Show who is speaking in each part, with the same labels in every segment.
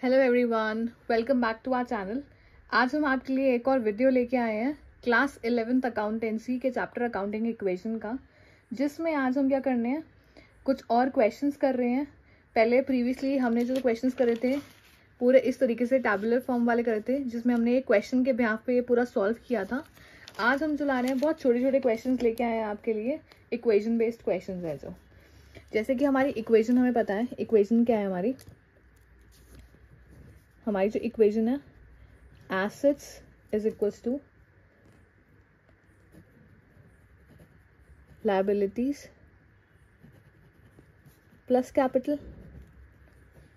Speaker 1: Hello everyone, welcome back to our channel. आज हम आपके लिए एक और वीडियो लेके आए हैं क्लास 11th अकाउंटेंसी के चैप्टर अकाउंटिंग इक्वेशन का, जिसमें आज हम क्या करने हैं, कुछ और क्वेश्चंस कर रहे हैं। पहले प्रीवियसली हमने जो क्वेश्चंस करे थे पूरे इस तरीके से टैबुलर फॉर्म वाले करे थे, जिसमें हमने एक क्वेश्चन के बिहाफ पे ये पूरा सॉल्व किया था। आज हम जो ला रहे हैं बहुत छोटे छोटे क्वेश्चन लेके आए हैं आपके लिए। इक्वेशन बेस्ड क्वेश्चन है जो, जैसे कि हमारी इक्वेशन हमें पता है। इक्वेशन क्या है हमारी जो इक्वेशन है, assets is equals to liabilities plus capital.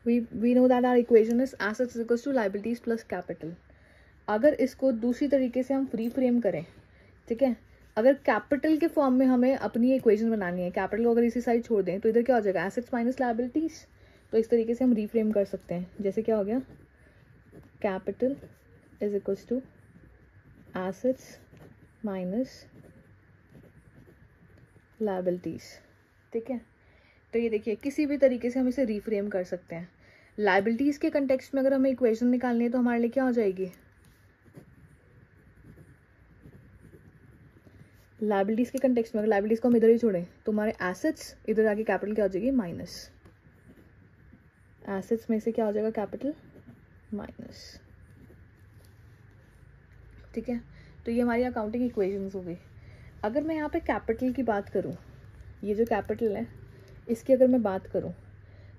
Speaker 1: we know that our equation is assets is equals to liabilities plus capital। अगर इसको दूसरी तरीके से हम फ्री फ्रेम करें, ठीक है, अगर कैपिटल के फॉर्म में हमें अपनी इक्वेशन बनानी है, कैपिटल को अगर इसी साइड छोड़ दें तो इधर क्या हो जाएगा, एसेट्स माइनस लायबिलिटीज। तो इस तरीके से हम रीफ्रेम कर सकते हैं। जैसे क्या हो गया, capital is equals to assets minus liabilities. ठीक है, तो ये देखिए किसी भी तरीके से हम इसे रीफ्रेम कर सकते हैं। लायबिलिटीज के कंटेक्स्ट में अगर हमें इक्वेशन निकालनी है तो हमारे लिए क्या हो जाएगी, लायबिलिटीज के कंटेक्स्ट में अगर लायबिलिटीज को हम इधर ही छोड़ें तो हमारे एसेट्स इधर आके कैपिटल क्या हो जाएगी, माइनस। एसेट्स में से क्या हो जाएगा, कैपिटल माइनस। ठीक है, तो ये हमारी अकाउंटिंग इक्वेशंस हो गई। अगर मैं यहाँ पे कैपिटल की बात करूँ, ये जो कैपिटल है इसकी अगर मैं बात करूँ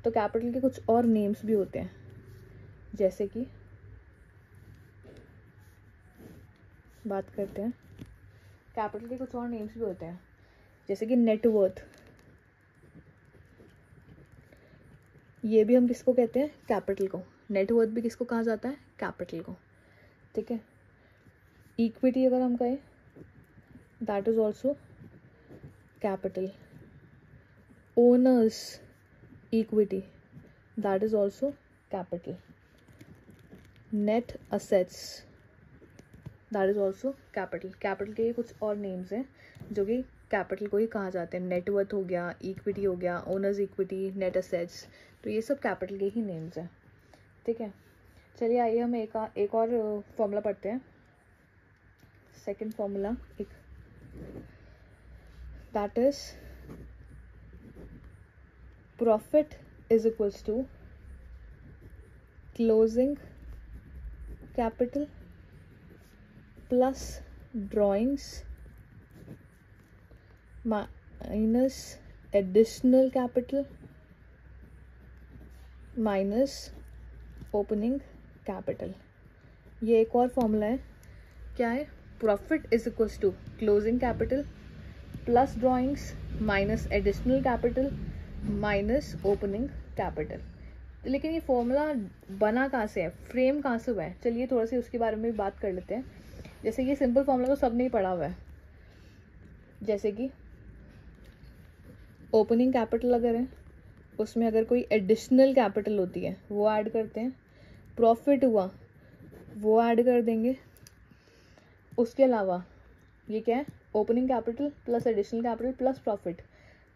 Speaker 1: तो कैपिटल के कुछ और नेम्स भी होते हैं। जैसे कि बात करते हैं, कैपिटल के कुछ और नेम्स भी होते हैं, जैसे कि नेटवर्थ। ये भी हम किसको कहते हैं, कैपिटल को। नेटवर्थ भी किसको कहा जाता है, कैपिटल को। ठीक है, इक्विटी अगर हम कहें that is also capital. Owners equity that is also capital. Net assets that is also capital. Capital के कुछ और नेम्स हैं जो कि कैपिटल को ही कहा जाते हैं। नेटवर्थ हो गया, इक्विटी हो गया, ओनर्स इक्विटी, नेट असेट्स, तो ये सब कैपिटल के ही नेम्स हैं। ठीक है, चलिए आइए हम एक और फॉर्मूला पढ़ते हैं। सेकंड फॉर्मूला एक, that is profit is equals to closing capital plus drawings minus additional capital minus opening capital. ये एक और फॉर्मूला है। क्या है, profit is equals to closing capital plus drawings minus additional capital minus opening capital. लेकिन ये formula बना कहाँ से है, फ्रेम कहाँ से हुआ है, चलिए थोड़ा सा उसके बारे में भी बात कर लेते हैं। जैसे ये सिंपल फॉर्मूला तो सबने ही पढ़ा हुआ है। जैसे कि ओपनिंग कैपिटल अगर है, उसमें अगर कोई एडिशनल कैपिटल होती है वो ऐड करते हैं। प्रॉफिट हुआ वो ऐड कर देंगे। उसके अलावा ये क्या है, opening capital plus additional capital plus profit.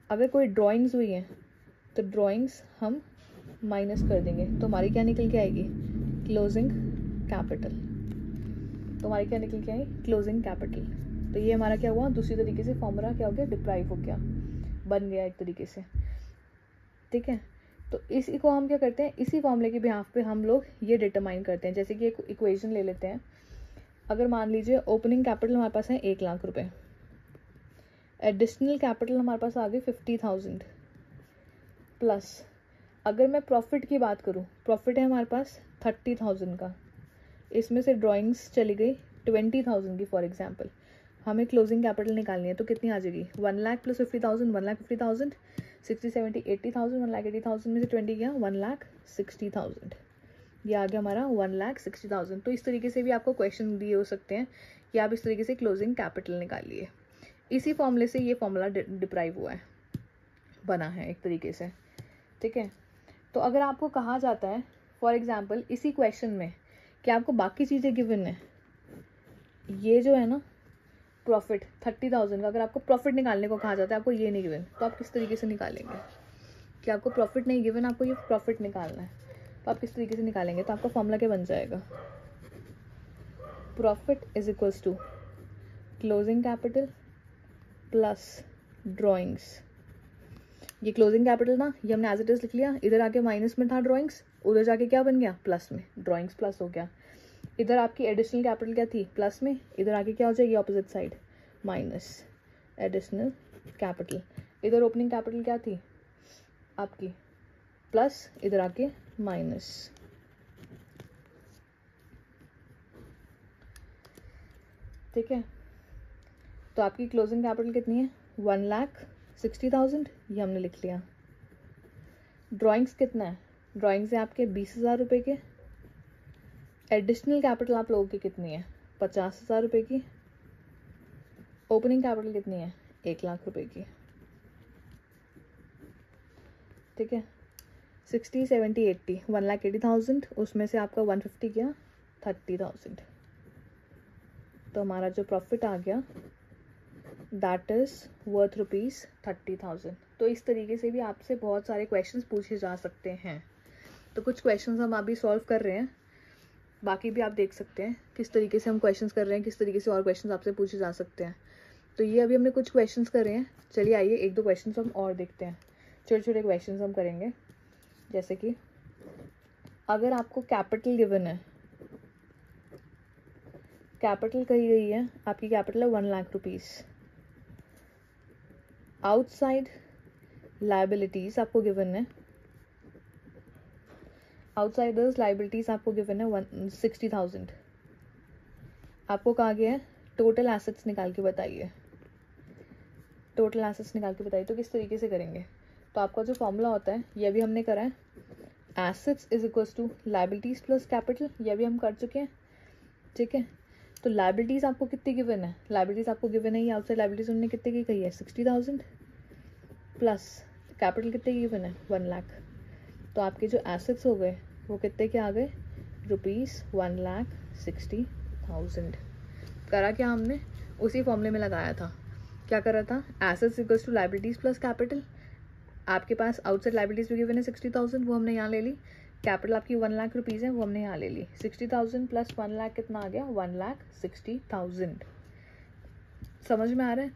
Speaker 1: अगर कोई ड्राइंग्स हुई है तो ड्राइंग्स हम माइनस कर देंगे, तो हमारी क्या निकल के आएगी, क्लोजिंग कैपिटल। तो हमारी क्या निकल के आई, क्लोजिंग कैपिटल। तो ये हमारा क्या हुआ, दूसरी तरीके से फॉर्मूला क्या हो गया, डिप्राइव हो गया, बन गया एक तरीके से। ठीक है, तो इसी को हम क्या करते हैं, इसी फॉर्मूले के बिहाफ पे हम लोग ये डिटरमाइन करते हैं। जैसे कि एक इक्वेशन ले लेते हैं। अगर मान लीजिए ओपनिंग कैपिटल हमारे पास है 1 लाख रुपए, एडिशनल कैपिटल हमारे पास आ गई 50,000 प्लस, अगर मैं प्रॉफिट की बात करूँ, प्रॉफिट है हमारे पास 30,000 का, इसमें से ड्राइंग्स चली गई 20,000 की फॉर एग्जांपल। हमें क्लोजिंग कैपिटल निकालनी है तो कितनी आ जाएगी, 1 लाख प्लस 50,000, 1,50,000, 60, 70, 80,000, 1,80,000 में से 20 गया, 1,60,000। ये आ गया हमारा 1,60,000। तो इस तरीके से भी आपको क्वेश्चन दिए हो सकते हैं कि आप इस तरीके से क्लोजिंग कैपिटल निकालिए। इसी फॉर्मूले से ये फॉर्मूला डिप्राइव हुआ है, बना है एक तरीके से। ठीक है, तो अगर आपको कहा जाता है फॉर एग्जांपल इसी क्वेश्चन में कि आपको बाकी चीज़ें गिवन है, ये जो है ना प्रॉफिट 30,000 का, अगर आपको प्रॉफिट निकालने को कहा जाता है, आपको ये नहीं गिवन, तो आप किस तरीके से निकालेंगे कि आपको प्रॉफिट नहीं गिवन, आपको ये प्रॉफिट निकालना है। तो आप किस तरीके से निकालेंगे, तो आपका फॉर्मूला क्या बन जाएगा, profit is equals to closing capital plus drawings. ये क्लोजिंग कैपिटल ना, ये हमने एज इट इज लिख लिया, इधर आके माइनस में था ड्रॉइंग्स, उधर जाके क्या बन गया, प्लस में, ड्रॉइंग्स प्लस हो गया। इधर आपकी एडिशनल कैपिटल क्या थी, प्लस में, इधर आके क्या हो जाएगी opposite side, minus additional capital. इधर ओपनिंग कैपिटल क्या थी आपकी, प्लस, इधर आके माइनस। ठीक है, तो आपकी क्लोजिंग कैपिटल कितनी है, 1,60,000, ये हमने लिख लिया। ड्राइंग्स कितना है, ड्राइंग्स है आपके 20,000 रुपये के। एडिशनल कैपिटल आप लोगों की कितनी है, 50,000 रुपये की। ओपनिंग कैपिटल कितनी है, 1,00,000 रुपये की। ठीक है, 60, 70, 80, 1,80,000, उसमें से आपका 150 गया 30,000। तो हमारा जो प्रॉफिट आ गया दैट इज़ वर्थ ₹30,000। तो इस तरीके से भी आपसे बहुत सारे क्वेश्चंस पूछे जा सकते हैं। तो कुछ क्वेश्चंस हम अभी सॉल्व कर रहे हैं, बाकी भी आप देख सकते हैं किस तरीके से हम क्वेश्चंस कर रहे हैं, किस तरीके से और क्वेश्चंस आपसे पूछे जा सकते हैं। तो ये अभी हमने कुछ क्वेश्चंस करे हैं, चलिए आइए एक दो क्वेश्चंस हम और देखते हैं। छोटे छोटे क्वेश्चंस हम करेंगे, जैसे कि अगर आपको कैपिटल गिवन है, कैपिटल कही गई है, आपकी कैपिटल है 1,00,000 रुपीज़। आउटसाइड लाइबिलिटीज आपको गिवन है, आउटसाइडर्स लाइबिलिटीज आपको गिवन है 60,000। आपको कहा गया है टोटल एसेट्स निकाल के बताइए, टोटल एसेट्स निकाल के बताइए। तो किस तरीके से करेंगे, तो आपका जो फॉर्मूला होता है ये भी हमने करा है, assets is equals to liabilities plus capital, ये भी हम कर चुके हैं। ठीक है, तो लाइबिलिटीज आपको कितनी गिवन है, लाइबिलिटीज आपको गिवन है, ये आउटसाइड लाइबिलिटीज उन्होंने कितने की कही है, 60,000 प्लस कैपिटल कितने की गिवन है, 1,00,000। तो आपके जो एसेट्स हो गए वो कितने के आ गए, ₹1,60,000। करा क्या हमने, उसी फॉर्मूले में लगाया था। क्या करा था, assets equals to liabilities plus capital. आपके पास आउटसाइड लाइबिलिटीज भी गिवन है 60,000, वो हमने यहाँ ले ली। कैपिटल आपकी 1,00,000 रुपीज़ है, वो हमने यहाँ ले ली। 60,000 प्लस 1,00,000 कितना आ गया, 1,60,000। समझ में आ रहा है,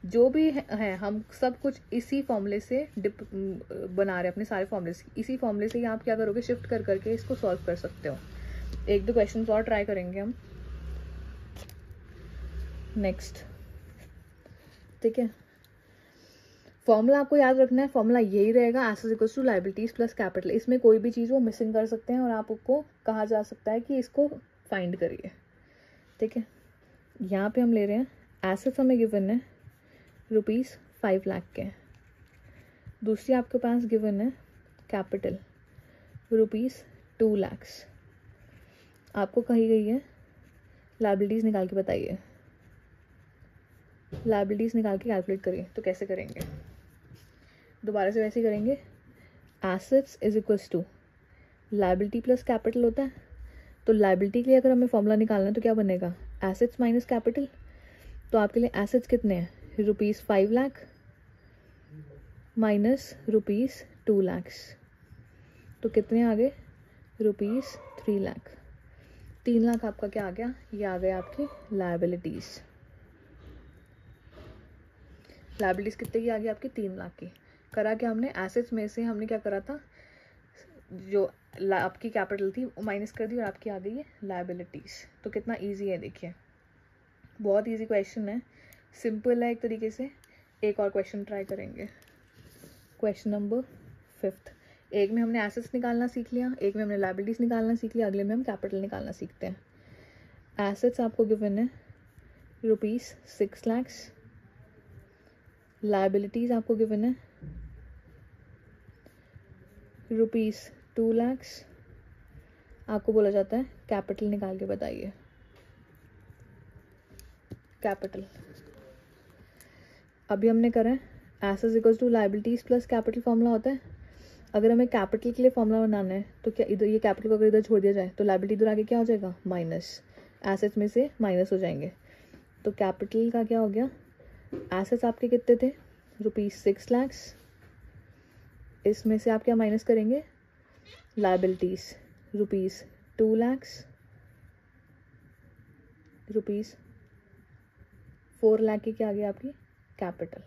Speaker 1: जो भी है हम सब कुछ इसी फॉर्मूले से बना रहे हैं, अपने सारे फॉर्मूले से, इसी फॉर्मूले से ही आप क्या करोगे, शिफ्ट कर करके इसको सॉल्व कर सकते हो। एक दो क्वेश्चन और ट्राई करेंगे हम नेक्स्ट। ठीक है, फॉर्मूला आपको याद रखना है, फॉर्मूला यही रहेगा, assets equals to liabilities plus capital. इसमें कोई भी चीज़ वो मिसिंग कर सकते हैं और आपको कहा जा सकता है कि इसको फाइंड करिए। ठीक है, यहाँ पे हम ले रहे हैं एसेट्स हमें गिवन है ₹5,00,000 के, दूसरी आपके पास गिवन है कैपिटल ₹2,00,000। आपको कही गई है लाइबिलिटीज़ निकाल के बताइए, लाइबिलिटीज़ निकाल के कैलकुलेट करिए। तो कैसे करेंगे, दोबारा से वैसे ही करेंगे, assets is equals to liability plus capital होता है। तो लाइबिलिटी के लिए अगर हमें फॉर्मूला निकालना है तो क्या बनेगा, एसेट्स माइनस कैपिटल। तो आपके लिए एसेट्स कितने हैं, ₹5,00,000 माइनस ₹2,00,000, तो कितने आ गए, ₹3,00,000। 3,00,000 आपका क्या आ गया, ये आ गया आपकी लाइबिलिटीज़। लाइबिलिटीज़ कितने की आ गई आपकी, 3,00,000 की। करा क्या हमने, एसेट्स में से हमने क्या करा था, जो आपकी कैपिटल थी वो माइनस कर दी और आपकी आ गई है लाइबिलिटीज़। तो कितना इजी है देखिए, बहुत इजी क्वेश्चन है, सिंपल है एक तरीके से। एक और क्वेश्चन ट्राई करेंगे, क्वेश्चन नंबर 5। एक में हमने एसेट्स निकालना सीख लिया, एक में हमने लाइबिलिटीज़ निकालना सीख लिया, अगले में हम कैपिटल निकालना सीखते हैं। एसेट्स आपको गिवन है ₹6,00,000, लाइबिलिटीज़ आपको गिवन है ₹2,00,000। आपको बोला जाता है कैपिटल निकाल के बताइए, कैपिटल। अभी हमने करा है assets equals to liabilities plus capital, formula होता है। अगर हमें कैपिटल के लिए फॉर्मूला बनाना है तो क्या इधर ये कैपिटल को अगर इधर छोड़ दिया जाए तो लाइबिलिटी इधर आगे क्या हो जाएगा, माइनस, एसेट्स में से माइनस हो जाएंगे। तो कैपिटल का क्या हो गया, एसेट्स आपके कितने थे, ₹6,00,000, इसमें से आप क्या माइनस करेंगे, liabilities rupees 2 lakhs, rupees 4 lakh की क्या आ गई आपकी कैपिटल।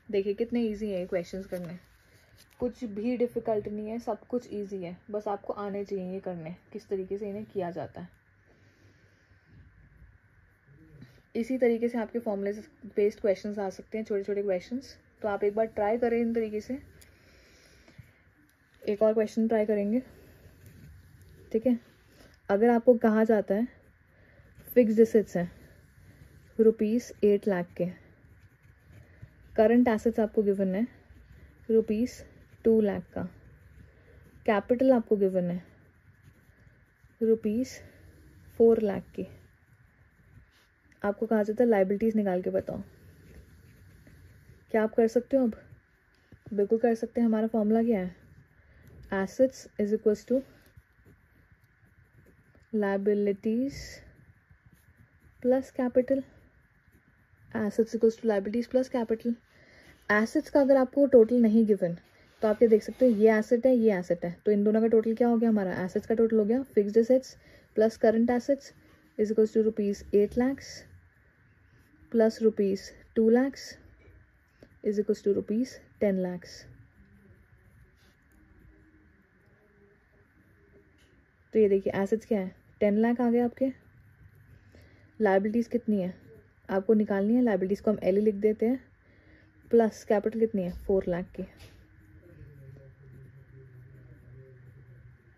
Speaker 1: देखिए कितने इजी है ये क्वेश्चंस करने, कुछ भी डिफ़िकल्ट नहीं है, सब कुछ इजी है, बस आपको आने चाहिए ये करने, किस तरीके से इन्हें किया जाता है। इसी तरीके से आपके फॉर्मूले बेस्ड क्वेश्चंस आ सकते हैं, छोटे छोटे क्वेश्चंस। तो आप एक बार ट्राई करें इन तरीके से। एक और क्वेश्चन ट्राई करेंगे, ठीक है। अगर आपको कहा जाता है फिक्स्ड एसेट्स हैं रुपीज़ 8 लाख के, करंट एसेट्स आपको गिवन है रुपीज़ 2 लाख का, कैपिटल आपको गिवन है रुपीज़ 4 लाख की, आपको कहा जाता है लाइबिलिटीज़ निकाल के बताओ, क्या आप कर सकते हो? अब बिल्कुल कर सकते हैं। हमारा फॉर्मूला क्या है? Assets is equals to liabilities plus capital, assets equals to liabilities plus capital. Assets का अगर आपको टोटल नहीं गिवन तो आप ये देख सकते हो, ये एसेट है, ये एसेट है, तो इन दोनों का टोटल क्या हो गया? हमारा एसेट्स का टोटल हो गया fixed assets plus current assets is equals to rupees 8 lakhs plus rupees 2 lakhs is equals to rupees 10 lakhs। तो ये देखिए एसेट्स क्या है 10 लाख आ गए आपके, लाइबिलिटीज़ कितनी है आपको निकालनी है, लाइबिलिटीज़ को हम एल लिख देते हैं, प्लस कैपिटल कितनी है 4 लाख की,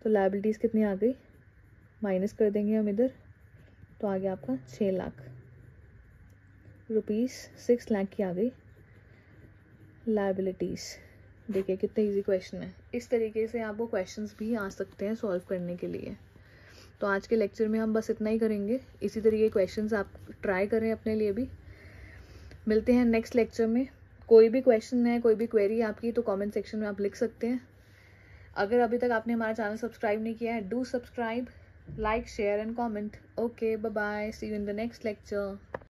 Speaker 1: तो लाइबिलिटीज़ कितनी आ गई माइनस कर देंगे हम इधर, तो आ गया आपका 6 लाख, रुपीज़ 6 लाख की आ गई लाइबिलिटीज़। देखिए कितने इजी क्वेश्चन है। इस तरीके से आपको क्वेश्चंस भी आ सकते हैं सॉल्व करने के लिए। तो आज के लेक्चर में हम बस इतना ही करेंगे, इसी तरीके के क्वेश्चंस आप ट्राई करें अपने लिए भी। मिलते हैं नेक्स्ट लेक्चर में। कोई भी क्वेश्चन है, कोई भी क्वेरी आपकी, तो कमेंट सेक्शन में आप लिख सकते हैं। अगर अभी तक आपने हमारा चैनल सब्सक्राइब नहीं किया है, do subscribe, like, share and comment. Okay, bye bye, see you in the next lecture.